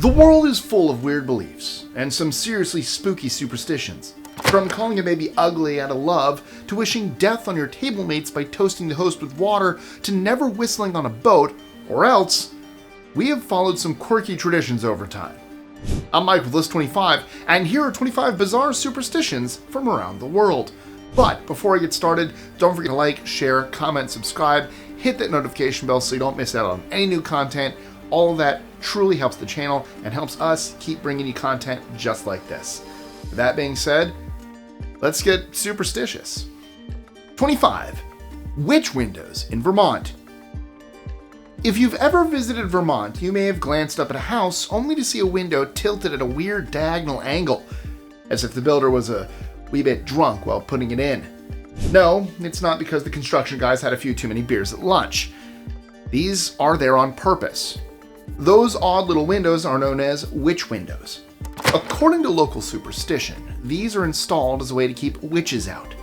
The world is full of weird beliefs, and some seriously spooky superstitions. From calling a baby ugly out of love, to wishing death on your tablemates by toasting the host with water, to never whistling on a boat, or else, we have followed some quirky traditions over time. I'm Mike with List 25, and here are 25 bizarre superstitions from around the world. But before I get started, don't forget to like, share, comment, subscribe, hit that notification bell so you don't miss out on any new content. All of that truly helps the channel and helps us keep bringing you content just like this. With that being said, let's get superstitious. 25. Witch windows in Vermont. If you've ever visited Vermont, you may have glanced up at a house only to see a window tilted at a weird diagonal angle, as if the builder was a wee bit drunk while putting it in. No, it's not because the construction guys had a few too many beers at lunch. These are there on purpose. Those odd little windows are known as witch windows. According to local superstition, these are installed as a way to keep witches out.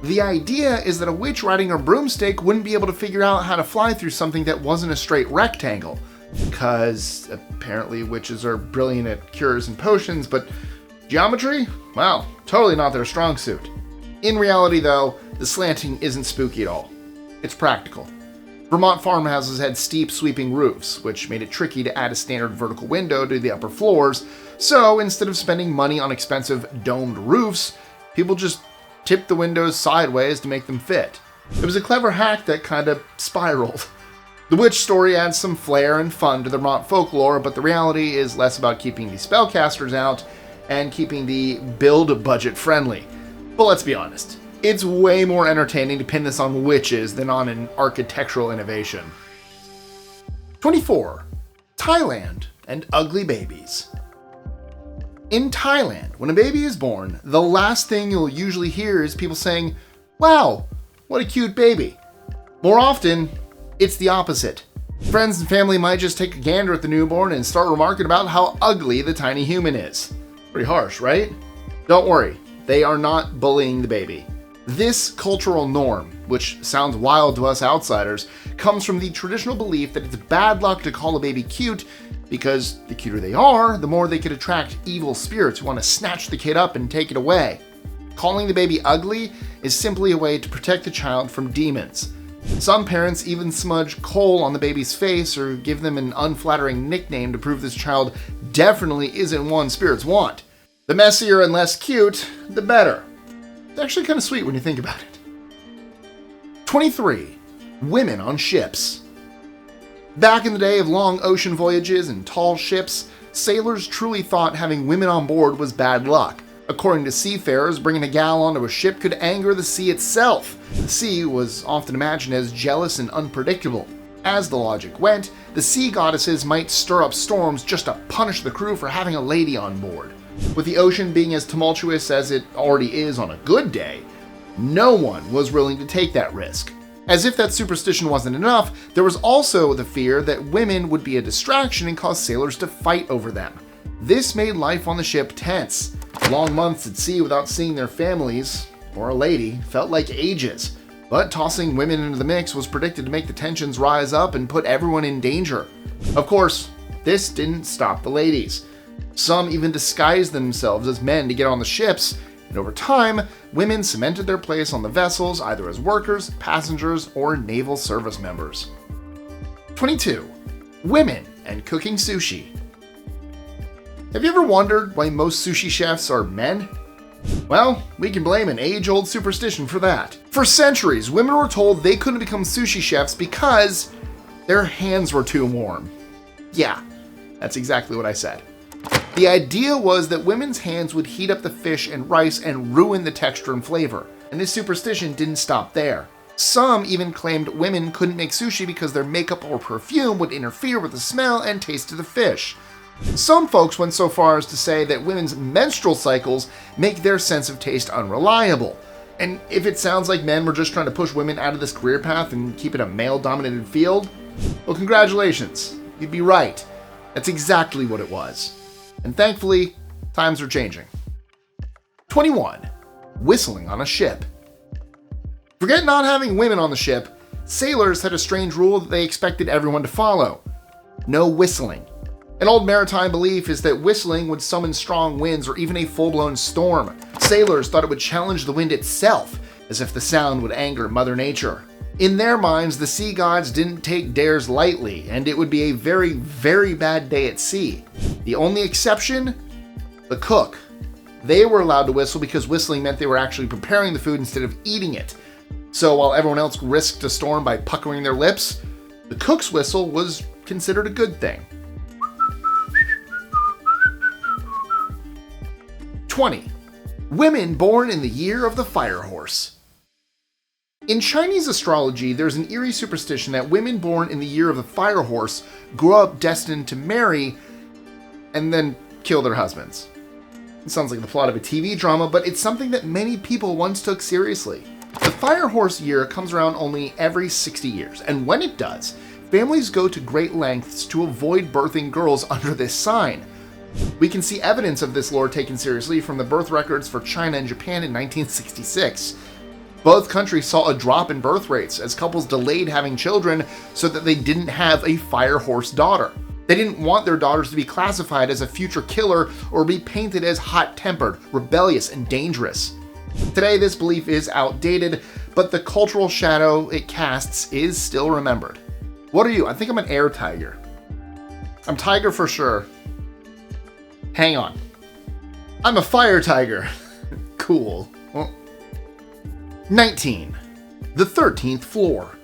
The idea is that a witch riding a broomstick wouldn't be able to figure out how to fly through something that wasn't a straight rectangle, because apparently witches are brilliant at cures and potions, but geometry? Well, totally not their strong suit. In reality though, the slanting isn't spooky at all. It's practical. Vermont farmhouses had steep sweeping roofs, which made it tricky to add a standard vertical window to the upper floors, so instead of spending money on expensive domed roofs, people just tipped the windows sideways to make them fit. It was a clever hack that kind of spiraled. The witch story adds some flair and fun to the Vermont folklore, but the reality is less about keeping the spellcasters out and keeping the build budget friendly. But let's be honest, it's way more entertaining to pin this on witches than on an architectural innovation. 24. Thailand and ugly babies. In Thailand, when a baby is born, the last thing you'll usually hear is people saying, "Wow, what a cute baby." More often, it's the opposite. Friends and family might just take a gander at the newborn and start remarking about how ugly the tiny human is. Pretty harsh, right? Don't worry, they are not bullying the baby. This cultural norm, which sounds wild to us outsiders, comes from the traditional belief that it's bad luck to call a baby cute because the cuter they are, the more they could attract evil spirits who want to snatch the kid up and take it away. Calling the baby ugly is simply a way to protect the child from demons. Some parents even smudge coal on the baby's face or give them an unflattering nickname to prove this child definitely isn't one spirits want. The messier and less cute, the better. It's actually kind of sweet when you think about it. 23. Women on ships. Back in the day of long ocean voyages and tall ships, sailors truly thought having women on board was bad luck. According to seafarers, bringing a gal onto a ship could anger the sea itself. The sea was often imagined as jealous and unpredictable. As the logic went, the sea goddesses might stir up storms just to punish the crew for having a lady on board. With the ocean being as tumultuous as it already is on a good day, no one was willing to take that risk. As if that superstition wasn't enough, there was also the fear that women would be a distraction and cause sailors to fight over them. This made life on the ship tense. Long months at sea without seeing their families, or a lady, felt like ages. But tossing women into the mix was predicted to make the tensions rise up and put everyone in danger. Of course, this didn't stop the ladies. Some even disguised themselves as men to get on the ships, and over time, women cemented their place on the vessels either as workers, passengers, or naval service members. 22. Women and cooking sushi. Have you ever wondered why most sushi chefs are men? Well, we can blame an age-old superstition for that. For centuries, women were told they couldn't become sushi chefs because their hands were too warm. Yeah, that's exactly what I said. The idea was that women's hands would heat up the fish and rice and ruin the texture and flavor. And this superstition didn't stop there. Some even claimed women couldn't make sushi because their makeup or perfume would interfere with the smell and taste of the fish. Some folks went so far as to say that women's menstrual cycles make their sense of taste unreliable. And if it sounds like men were just trying to push women out of this career path and keep it a male-dominated field, well, congratulations. You'd be right. That's exactly what it was. And thankfully, times are changing. 21. Whistling on a ship. Forget not having women on the ship. Sailors had a strange rule that they expected everyone to follow. No whistling. An old maritime belief is that whistling would summon strong winds or even a full-blown storm. Sailors thought it would challenge the wind itself, as if the sound would anger Mother Nature. In their minds, the sea gods didn't take dares lightly, and it would be a very, very bad day at sea. The only exception? The cook. They were allowed to whistle because whistling meant they were actually preparing the food instead of eating it. So while everyone else risked a storm by puckering their lips, the cook's whistle was considered a good thing. 20. Women born in the year of the fire horse. In Chinese astrology, there's an eerie superstition that women born in the year of the fire horse grow up destined to marry and then kill their husbands. It sounds like the plot of a TV drama, but it's something that many people once took seriously. The fire horse year comes around only every 60 years, and when it does, families go to great lengths to avoid birthing girls under this sign. We can see evidence of this lore taken seriously from the birth records for China and Japan in 1966. Both countries saw a drop in birth rates as couples delayed having children so that they didn't have a fire horse daughter. They didn't want their daughters to be classified as a future killer or be painted as hot-tempered, rebellious, and dangerous. Today, this belief is outdated, but the cultural shadow it casts is still remembered. What are you? I think I'm an air tiger. I'm tiger for sure. Hang on. I'm a fire tiger. Cool. Well, 19. The 13th floor.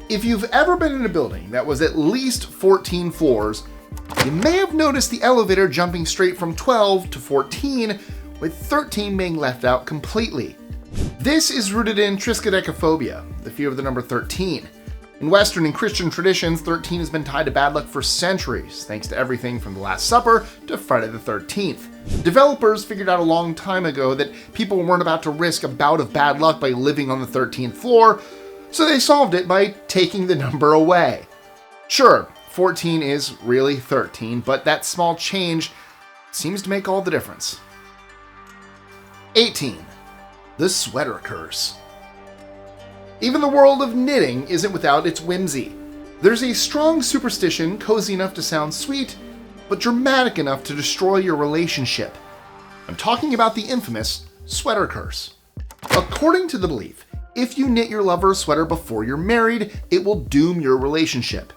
If you've ever been in a building that was at least 14 floors, you may have noticed the elevator jumping straight from 12 to 14, with 13 being left out completely. This is rooted in triskaidekaphobia, the fear of the number 13. In Western and Christian traditions, 13 has been tied to bad luck for centuries, thanks to everything from the Last Supper to Friday the 13th. Developers figured out a long time ago that people weren't about to risk a bout of bad luck by living on the 13th floor, so they solved it by taking the number away. Sure, 14 is really 13, but that small change seems to make all the difference. 18. The sweater curse. Even the world of knitting isn't without its whimsy. There's a strong superstition cozy enough to sound sweet, but dramatic enough to destroy your relationship. I'm talking about the infamous sweater curse. According to the belief, if you knit your lover a sweater before you're married, it will doom your relationship.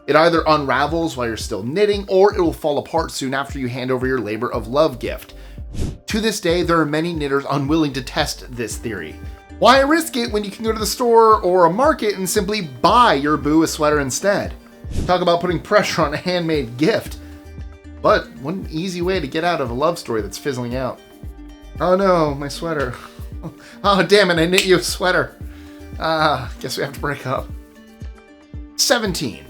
It either unravels while you're still knitting, or it will fall apart soon after you hand over your labor of love gift. To this day, there are many knitters unwilling to test this theory. Why risk it when you can go to the store or a market and simply buy your boo a sweater instead? Talk about putting pressure on a handmade gift. But what an easy way to get out of a love story that's fizzling out. Oh no, my sweater. Oh damn it, I knit you a sweater. Guess we have to break up. 17.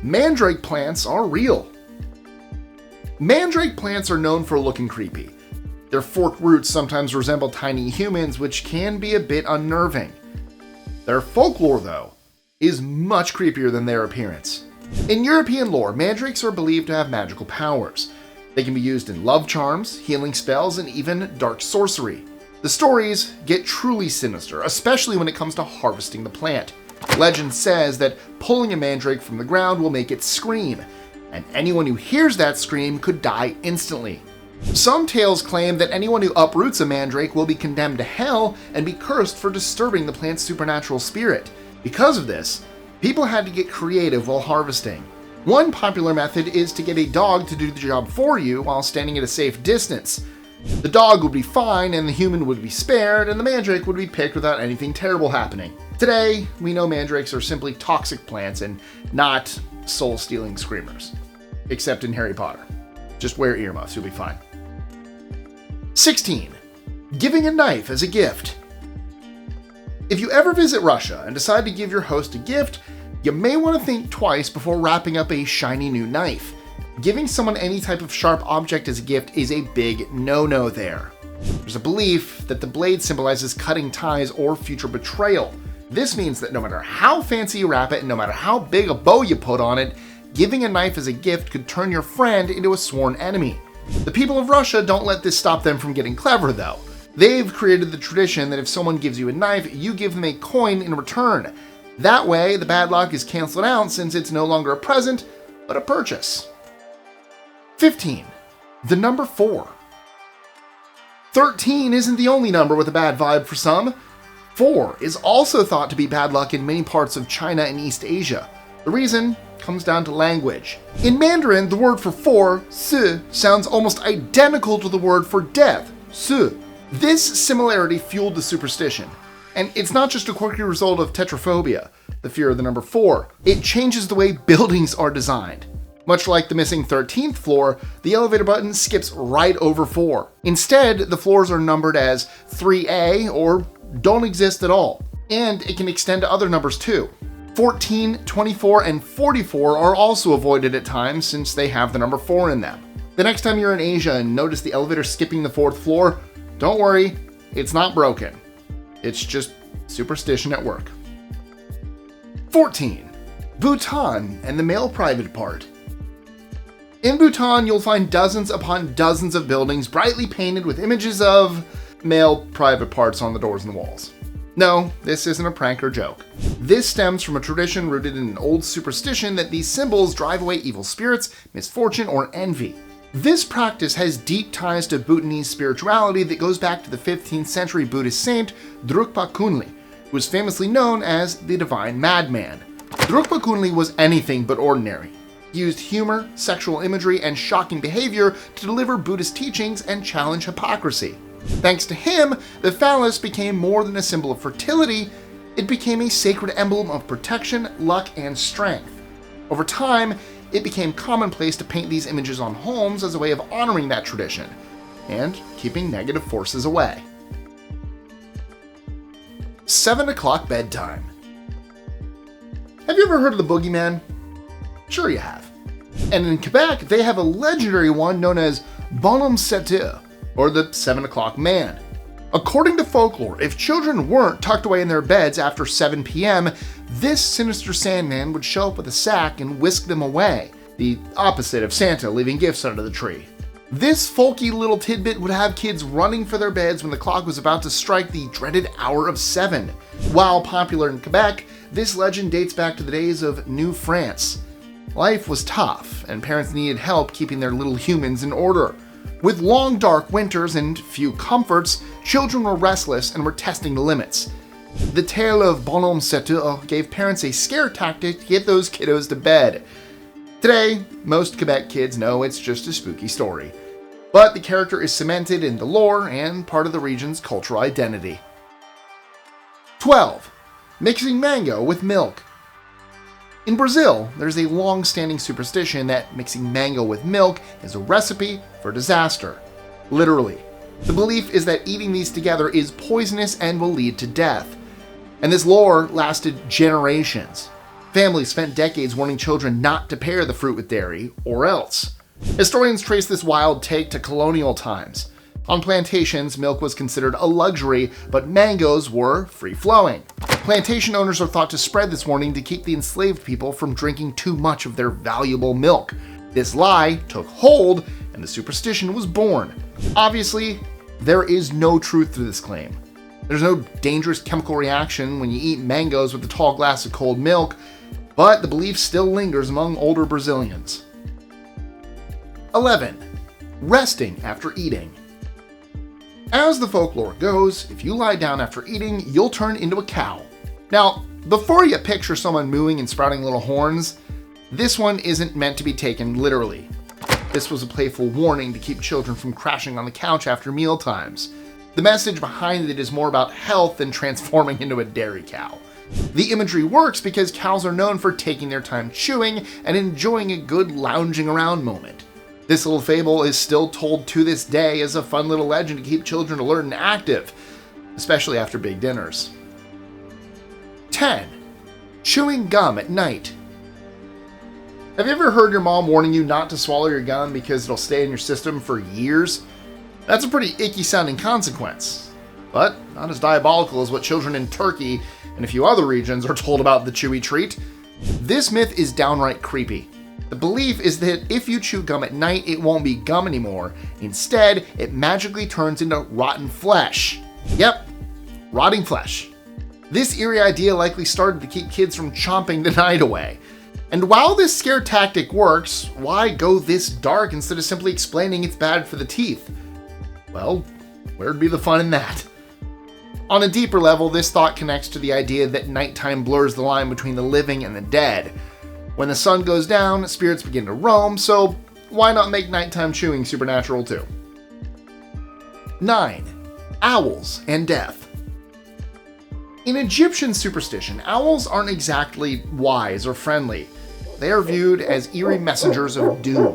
Mandrake plants are real. Mandrake plants are known for looking creepy. Their forked roots sometimes resemble tiny humans, which can be a bit unnerving. Their folklore, though, is much creepier than their appearance. In European lore, mandrakes are believed to have magical powers. They can be used in love charms, healing spells, and even dark sorcery. The stories get truly sinister, especially when it comes to harvesting the plant. Legend says that pulling a mandrake from the ground will make it scream, and anyone who hears that scream could die instantly. Some tales claim that anyone who uproots a mandrake will be condemned to hell and be cursed for disturbing the plant's supernatural spirit. Because of this, people had to get creative while harvesting. One popular method is to get a dog to do the job for you while standing at a safe distance. The dog would be fine and the human would be spared, and the mandrake would be picked without anything terrible happening. Today, we know mandrakes are simply toxic plants and not soul-stealing screamers. Except in Harry Potter. Just wear earmuffs, you'll be fine. 16. Giving a knife as a gift. If you ever visit Russia and decide to give your host a gift, you may want to think twice before wrapping up a shiny new knife. Giving someone any type of sharp object as a gift is a big no-no there. There's a belief that the blade symbolizes cutting ties or future betrayal. This means that no matter how fancy you wrap it and no matter how big a bow you put on it, giving a knife as a gift could turn your friend into a sworn enemy. The people of Russia don't let this stop them from getting clever, though. They've created the tradition that if someone gives you a knife, you give them a coin in return. That way, the bad luck is canceled out since it's no longer a present, but a purchase. 15. The number 4. 13 isn't the only number with a bad vibe for some. 4 is also thought to be bad luck in many parts of China and East Asia. The reason comes down to language. In Mandarin, the word for 4, si, sounds almost identical to the word for death, su. This similarity fueled the superstition. And it's not just a quirky result of tetraphobia, the fear of the number 4. It changes the way buildings are designed. Much like the missing 13th floor, the elevator button skips right over 4. Instead, the floors are numbered as 3A or don't exist at all. And it can extend to other numbers too. 14, 24, and 44 are also avoided at times since they have the number 4 in them. The next time you're in Asia and notice the elevator skipping the 4th floor, don't worry, it's not broken. It's just superstition at work. 14. Bhutan and the male private part. In Bhutan, you'll find dozens upon dozens of buildings brightly painted with images of male private parts on the doors and the walls. No, this isn't a prank or joke. This stems from a tradition rooted in an old superstition that these symbols drive away evil spirits, misfortune, or envy. This practice has deep ties to Bhutanese spirituality that goes back to the 15th century Buddhist saint Drukpa Kunli, who was famously known as the Divine Madman. Drukpa Kunli was anything but ordinary. He used humor, sexual imagery, and shocking behavior to deliver Buddhist teachings and challenge hypocrisy. Thanks to him, the phallus became more than a symbol of fertility, it became a sacred emblem of protection, luck, and strength. Over time, it became commonplace to paint these images on homes as a way of honoring that tradition and keeping negative forces away. 7 o'clock bedtime. Have you ever heard of the boogeyman? Sure you have. And in Quebec, they have a legendary one known as Bonhomme 7 heures, or the 7 o'clock man. According to folklore, if children weren't tucked away in their beds after 7 p.m., this sinister Sandman would show up with a sack and whisk them away, the opposite of Santa leaving gifts under the tree. This folky little tidbit would have kids running for their beds when the clock was about to strike the dreaded hour of 7. While popular in Quebec, this legend dates back to the days of New France. Life was tough, and parents needed help keeping their little humans in order. With long dark winters and few comforts, children were restless and were testing the limits. The tale of Bonhomme 7 heures gave parents a scare tactic to get those kiddos to bed. Today, most Quebec kids know it's just a spooky story, but the character is cemented in the lore and part of the region's cultural identity. 12. Mixing mango with milk. In Brazil, there's a long-standing superstition that mixing mango with milk is a recipe for disaster. Literally. The belief is that eating these together is poisonous and will lead to death. And this lore lasted generations. Families spent decades warning children not to pair the fruit with dairy, or else. Historians trace this wild take to colonial times. On plantations, milk was considered a luxury, but mangoes were free-flowing. Plantation owners are thought to spread this warning to keep the enslaved people from drinking too much of their valuable milk. This lie took hold, and the superstition was born. Obviously, there is no truth to this claim. There's no dangerous chemical reaction when you eat mangoes with a tall glass of cold milk, but the belief still lingers among older Brazilians. 11. Resting after eating. As the folklore goes, if you lie down after eating, you'll turn into a cow. Now, before you picture someone mooing and sprouting little horns, this one isn't meant to be taken literally. This was a playful warning to keep children from crashing on the couch after meal times. The message behind it is more about health than transforming into a dairy cow. The imagery works because cows are known for taking their time chewing and enjoying a good lounging around moment. This little fable is still told to this day as a fun little legend to keep children alert and active, especially after big dinners. 10. Chewing gum at night. Have you ever heard your mom warning you not to swallow your gum because it'll stay in your system for years? That's a pretty icky sounding consequence, but not as diabolical as what children in Turkey and a few other regions are told about the chewy treat. This myth is downright creepy. The belief is that if you chew gum at night, it won't be gum anymore. Instead, it magically turns into rotten flesh. Yep, rotting flesh. This eerie idea likely started to keep kids from chomping the night away. And while this scare tactic works, why go this dark instead of simply explaining it's bad for the teeth? Well, where'd be the fun in that? On a deeper level, this thought connects to the idea that nighttime blurs the line between the living and the dead. When the sun goes down, spirits begin to roam, so why not make nighttime chewing supernatural too? 9. Owls and death. In Egyptian superstition, owls aren't exactly wise or friendly. They are viewed as eerie messengers of doom.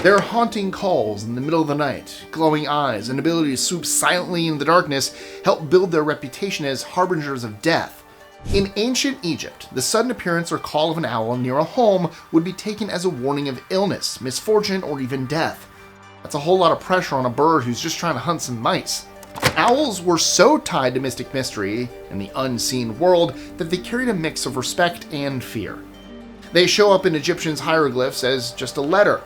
Their haunting calls in the middle of the night, glowing eyes, and ability to swoop silently in the darkness help build their reputation as harbingers of death. In ancient Egypt, the sudden appearance or call of an owl near a home would be taken as a warning of illness, misfortune, or even death. That's a whole lot of pressure on a bird who's just trying to hunt some mice. Owls were so tied to mystic mystery and the unseen world that they carried a mix of respect and fear. They show up in Egyptians' hieroglyphs as just a letter,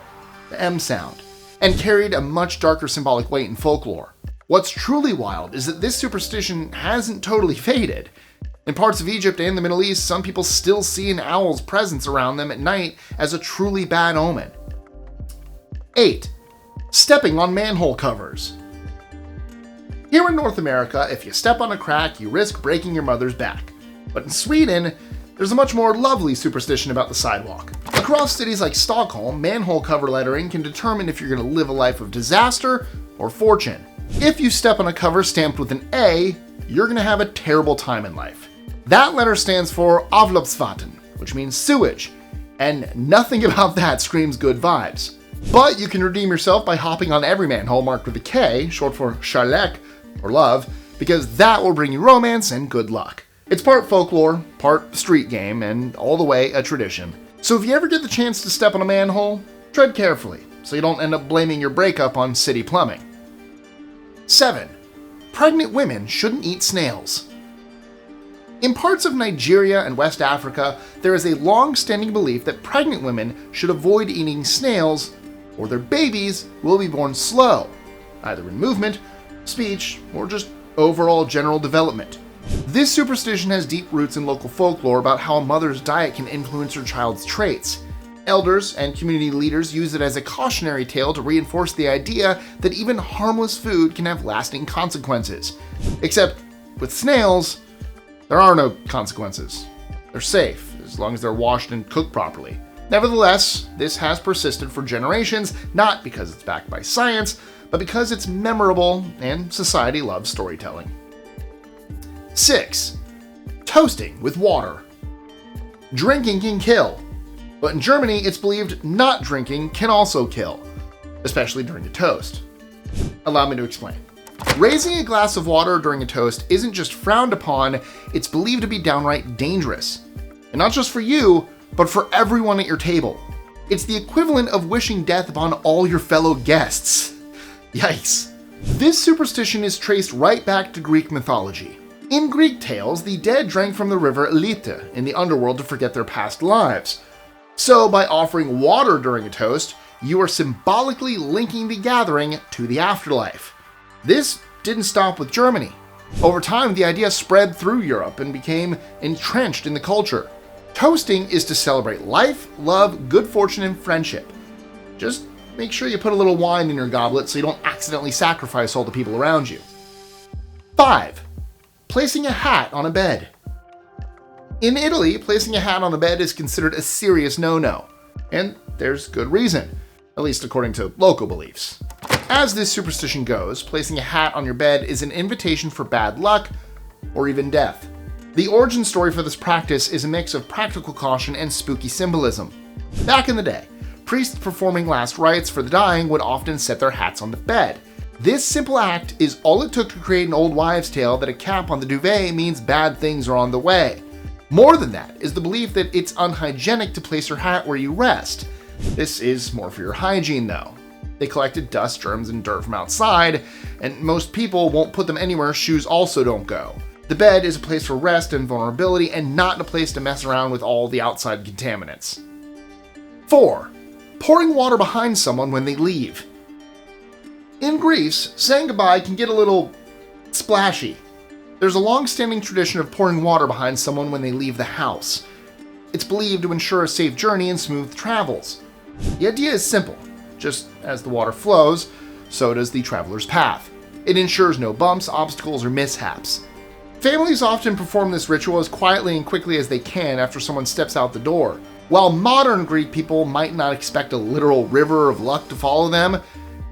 the M sound, and carried a much darker symbolic weight in folklore. What's truly wild is that this superstition hasn't totally faded. In parts of Egypt and the Middle East, some people still see an owl's presence around them at night as a truly bad omen. 8. Stepping on manhole covers. Here in North America, if you step on a crack, you risk breaking your mother's back. But in Sweden, there's a much more lovely superstition about the sidewalk. Across cities like Stockholm, manhole cover lettering can determine if you're going to live a life of disaster or fortune. If you step on a cover stamped with an A, you're going to have a terrible time in life. That letter stands for avloppsvatten, which means sewage, and nothing about that screams good vibes. But you can redeem yourself by hopping on every manhole marked with a K, short for kärlek, or love, because that will bring you romance and good luck. It's part folklore, part street game, and all the way a tradition. So if you ever get the chance to step on a manhole, tread carefully, so you don't end up blaming your breakup on city plumbing. 7. Pregnant women shouldn't eat snails. In parts of Nigeria and West Africa, there is a long-standing belief that pregnant women should avoid eating snails, or their babies will be born slow, either in movement, speech, or just overall general development. This superstition has deep roots in local folklore about how a mother's diet can influence her child's traits. Elders and community leaders use it as a cautionary tale to reinforce the idea that even harmless food can have lasting consequences. Except with snails, there are no consequences. They're safe, as long as they're washed and cooked properly. Nevertheless, this has persisted for generations, not because it's backed by science, but because it's memorable and society loves storytelling. 6. Toasting with water. Drinking can kill, but in Germany it's believed not drinking can also kill, especially during a toast. Allow me to explain. Raising a glass of water during a toast isn't just frowned upon, it's believed to be downright dangerous. And not just for you, but for everyone at your table. It's the equivalent of wishing death upon all your fellow guests. Yikes. This superstition is traced right back to Greek mythology. In Greek tales, the dead drank from the river Lite in the underworld to forget their past lives. So by offering water during a toast, you are symbolically linking the gathering to the afterlife. This didn't stop with Germany. Over time, the idea spread through Europe and became entrenched in the culture. Toasting is to celebrate life, love, good fortune, and friendship. Just make sure you put a little wine in your goblet so you don't accidentally sacrifice all the people around you. 5. Placing a hat on a bed. In Italy, placing a hat on a bed is considered a serious no-no. And there's good reason, at least according to local beliefs. As this superstition goes, placing a hat on your bed is an invitation for bad luck or even death. The origin story for this practice is a mix of practical caution and spooky symbolism. Back in the day, priests performing last rites for the dying would often set their hats on the bed. This simple act is all it took to create an old wives' tale that a cap on the duvet means bad things are on the way. More than that is the belief that it's unhygienic to place your hat where you rest. This is more for your hygiene though. They collected dust, germs, and dirt from outside, and most people won't put them anywhere shoes also don't go. The bed is a place for rest and vulnerability and not a place to mess around with all the outside contaminants. 4. Pouring water behind someone when they leave. In Greece, saying goodbye can get a little splashy. There's a long-standing tradition of pouring water behind someone when they leave the house. It's believed to ensure a safe journey and smooth travels. The idea is simple. Just as the water flows, so does the traveler's path. It ensures no bumps, obstacles, or mishaps. Families often perform this ritual as quietly and quickly as they can after someone steps out the door. While modern Greek people might not expect a literal river of luck to follow them,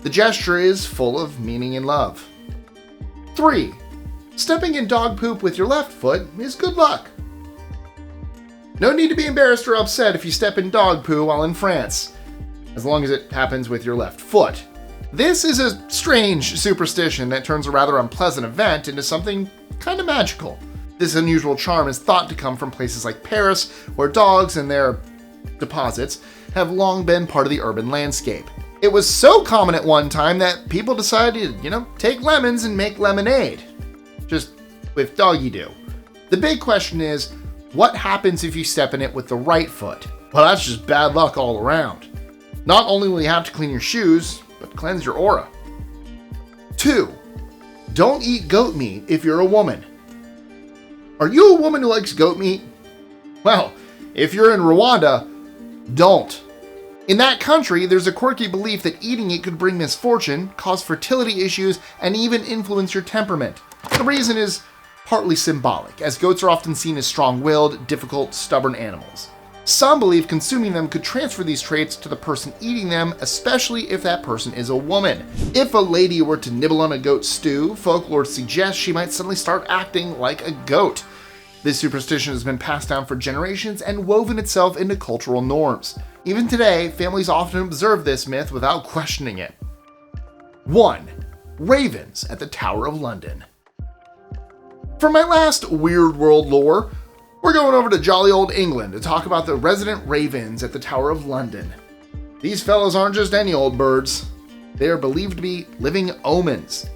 the gesture is full of meaning and love. 3. Stepping in dog poop with your left foot is good luck. No need to be embarrassed or upset if you step in dog poo while in France, as long as it happens with your left foot. This is a strange superstition that turns a rather unpleasant event into something kind of magical. This unusual charm is thought to come from places like Paris, where dogs and their deposits have long been part of the urban landscape. It was so common at one time that people decided to, take lemons and make lemonade. Just with doggy do. The big question is, what happens if you step in it with the right foot? Well, that's just bad luck all around. Not only will you have to clean your shoes, but cleanse your aura. 2. Don't eat goat meat if you're a woman. Are you a woman who likes goat meat? Well, if you're in Rwanda, don't. In that country, there's a quirky belief that eating it could bring misfortune, cause fertility issues, and even influence your temperament. The reason is partly symbolic, as goats are often seen as strong-willed, difficult, stubborn animals. Some believe consuming them could transfer these traits to the person eating them, especially if that person is a woman. If a lady were to nibble on a goat stew, folklore suggests she might suddenly start acting like a goat. This superstition has been passed down for generations and woven itself into cultural norms. Even today, families often observe this myth without questioning it. 1. Ravens at the Tower of London. For my last Weird World lore, we're going over to jolly old England to talk about the resident ravens at the Tower of London. These fellows aren't just any old birds. They are believed to be living omens.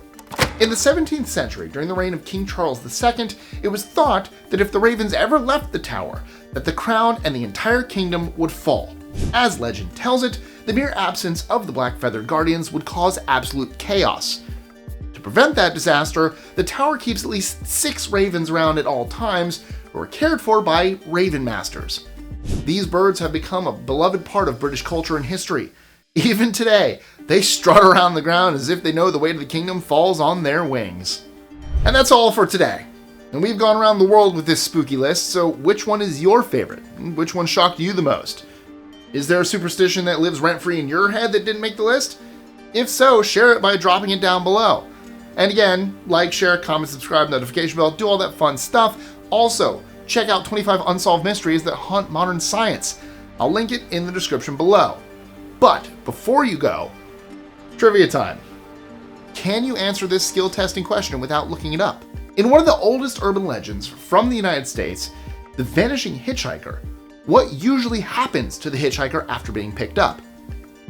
In the 17th century, during the reign of King Charles II, it was thought that if the ravens ever left the tower, that the crown and the entire kingdom would fall. As legend tells it, the mere absence of the black-feathered guardians would cause absolute chaos. To prevent that disaster, the tower keeps at least 6 ravens around at all times, who are cared for by raven masters. These birds have become a beloved part of British culture and history. Even today, they strut around the ground as if they know the weight of the kingdom falls on their wings. And that's all for today. And we've gone around the world with this spooky list, so which one is your favorite? Which one shocked you the most? Is there a superstition that lives rent-free in your head that didn't make the list? If so, share it by dropping it down below. And again, like, share, comment, subscribe, notification bell, do all that fun stuff. Also, check out 25 unsolved mysteries that haunt modern science. I'll link it in the description below. But before you go, trivia time. Can you answer this skill testing question without looking it up? In one of the oldest urban legends from the United States, the vanishing hitchhiker, what usually happens to the hitchhiker after being picked up?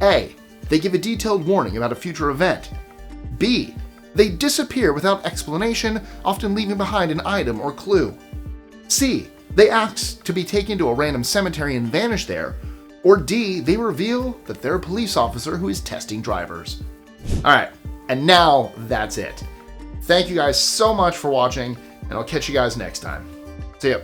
A. They give a detailed warning about a future event. B. They disappear without explanation, often leaving behind an item or clue. C. They ask to be taken to a random cemetery and vanish there. Or D. They reveal that they're a police officer who is testing drivers. Alright, and now that's it. Thank you guys so much for watching, and I'll catch you guys next time. See ya.